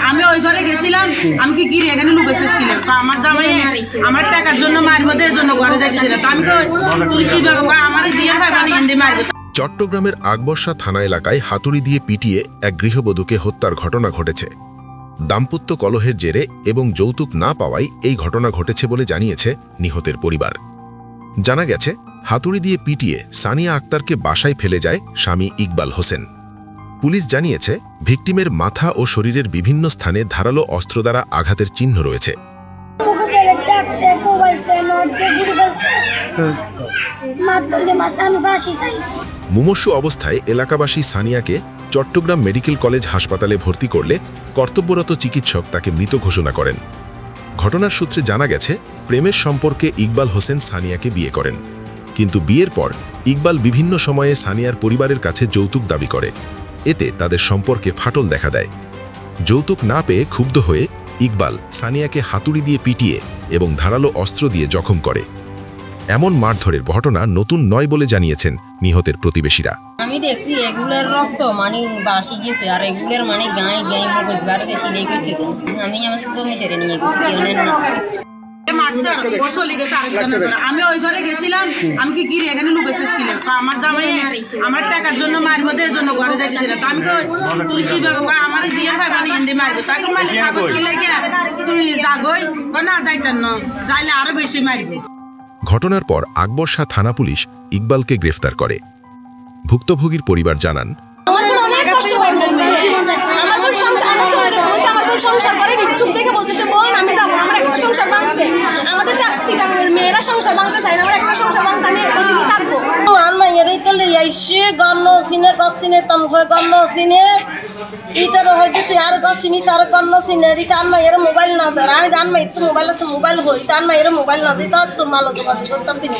আমি ওই ঘরে গেছিলাম, আমি কি গিয়ে এখানে লুকেছিস কিলে আমার জামাই আমার টাকার জন্য মারবো এর জন্য ঘরে যাইতেছিলাম। আমি তো তুই কিভাবে আমার দিয়ে ভাই এনে মারবো। চট্টগ্রামের আকবর্ষা থানা এলাকায় হাতুড়ি দিয়ে পিটিয়ে এক গৃহবধূকে হত্যার ঘটনা ঘটেছে। দাম্পত্য কলহের জেরে এবং যৌতুক না পাওয়ায় এই ঘটনা ঘটেছে বলে জানিয়েছে নিহতের পরিবার। জানা গেছে, হাতুড়ি দিয়ে পিটিয়ে সানিয়া আক্তারকে বাসায় ফেলে যায় স্বামী ইকবাল হোসেন। পুলিশ জানিয়েছে, ভিকটিমের মাথা ও শরীরের বিভিন্ন স্থানে ধারালো অস্ত্র দ্বারা আঘাতের চিহ্ন রয়েছে। মুমূর্ষু অবস্থায় এলাকাবাসী সানিয়াকে চট্টগ্রাম মেডিকেল কলেজ হাসপাতালে ভর্তি করলে কর্তব্যরত চিকিৎসক তাকে মৃত ঘোষণা করেন। ঘটনার সূত্রে জানা গেছে, প্রেমের সম্পর্কে ইকবাল হোসেন সানিয়াকে বিয়ে করেন, কিন্তু বিয়ের পর ইকবাল বিভিন্ন সময়ে সানিয়ার পরিবারের কাছে যৌতুক দাবি করে। এতে তাদের সম্পর্কে ফাটল দেখা দেয়। যৌতুক না পেয়ে ক্ষুব্ধ হয়ে ইকবাল সানিয়াকে হাতুড়ি দিয়ে পিটিয়ে এবং ধারালো অস্ত্র দিয়ে জখম করে। এমন মারধরের ঘটনা নতুন নয় বলে জানিয়েছেন নিহতের প্রতিবেশীরা। আমি দেখছি এগুলোর রক্ত মানে বাসি গেছে, আর এগুলোর মানে গায়ে গায়ে মগজ বাড়াতে সিলাই করছে। আমি আমার জমি ধরে নিয়ে গেছি। আমি ওই ঘরে গেছিলাম, আমি কি গিয়ে এখানে লুকেছিস কিলে আমার জামাই আমার টাকার জন্য মারবো এর জন্য ঘরে যাইতেছিলাম। আমি তো তুই কিভাবে আমার দিয়ে ভাই এনে মারবো তাকে মারলে কাগজ কিলে গিয়া তুই যাগই না যাইতেন না, যাইলে আরো বেশি মারবো। ঘটনার পর আকবর্ষা থানা পুলিশ ইকবালকে গ্রেফতার করে। ভুক্তভোগীর পরিবার জানান, মেয়েরা সংসার ভাঙতে চাই না, আমার একটা সংসার ভাঙতে আমি প্রতিদিন থাকবো। ইতার হয়তো তুই আর গছিনি তার গণ্য চিনে দিতে আনমা এর মোবাইল না ধর। আমি আনমা একটু মোবাইল আছে, মোবাইল হই তা আনমা এর মোবাইল না দিই তোর মালো যোগাযোগ করতাম তিনি।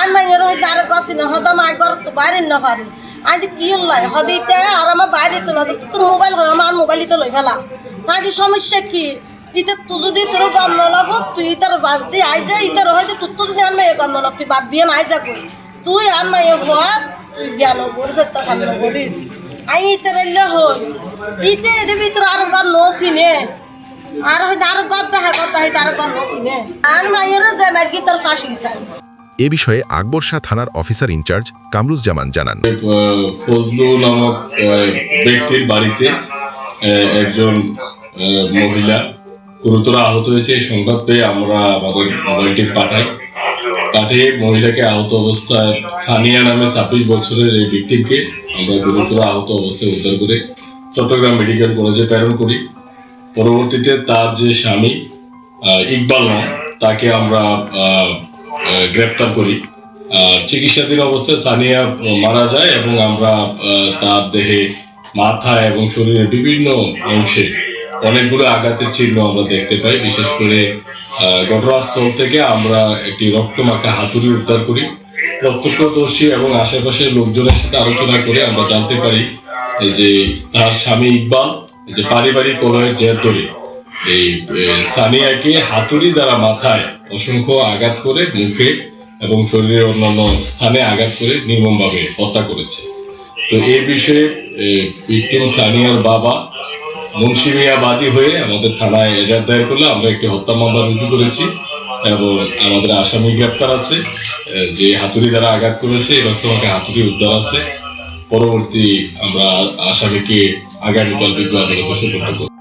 আনমা এর হয়তো আর গছিনি হয়তো মাই ঘর তো বাইরে না পারি। আজ কি হল্লাই হদিতে আর আমার বাইরে তো না তোর মোবাইল হয়, আমার মোবাইলই তো লই ফেলা। আজ সমস্যা কি ইতে তুই যদি তোর গণ্য লাভ তুই ইতার বাস দিয়ে আই যা, ইতার হয়তো তোর তো যদি আনমা এ গণ্য লাভ তুই বাদ দিয়ে নাই যা করি তুই আনমা এ হওয়া তুই জ্ঞান করিস তা সামনে করিস। আই ইতে রাইলে হই ইতে এর ভিতরে আরো গান নসিনে আর হয়তো আরো কথা হয় কথা হয় আরো গান নসিনে আনমা এর যে মার্কি তোর ফাঁসি চাই। এ বিষয়ে আকবর্ষা থানার অফিসার ইনচার্জ কামরুজ্জামান জানান, ফজলু নামক ব্যক্তির বাড়িতে একজন মহিলা গুরুতর আহত হয়েছে। এই সংবাদ পেয়ে আমরা আমাদের মোবাইলটি পাঠিয়ে মহিলাকে আহত অবস্থায় সানিয়া নামে 26 বছরের এই ভিকটিমকে আমরা গুরুতর আহত অবস্থায় উদ্ধার করে চট্টগ্রাম মেডিকেল কলেজে প্রেরণ করি। পরবর্তীতে তার যে স্বামী ইকবাল নাম তাকে আমরা গ্রেপ্তার করি। চিকিৎসাধীন অবস্থায় সানিয়া মারা যায় এবং আমরা তার দেহে মাথা এবং শরীরের বিভিন্ন অংশে অনেকগুলো আঘাতের চিহ্ন আমরা দেখতে পাই। বিশেষ করে ঘটনাস্থল থেকে আমরা একটি রক্তমাখা হাতুড়ি উদ্ধার করি। প্রত্যক্ষদর্শী এবং আশেপাশের লোকজনের সাথে আলোচনা করে আমরা জানতে পারি যে তার স্বামী ইকবাল যে পারিবারিক কলহের জের ধরে এই সানিয়াকে হাতুড়ি দ্বারা মাথায় অসংখ্য আঘাত করে মুখে এবং শরীরের অন্যান্য স্থানে আঘাত করে নির্মমভাবে হত্যা করেছে। তো এই বিষয়ে ভিকটিম সানিয়ার বাবা মুন্সি মিয়া বাদী হয়ে আমাদের থানায় এজাহার দায়ের করলে আমরা একটি হত্যা মামলা রুজু করেছি এবং আমাদের আসামি গ্রেপ্তার আছে। যে হাতুড়ি দ্বারা আঘাত করেছে এই রক্তমাখা হাতুড়ি উদ্ধার আছে। পরবর্তী আমরা আসামিকে আগামীকাল বিজ্ঞ আদালতে সুপর্দ করব।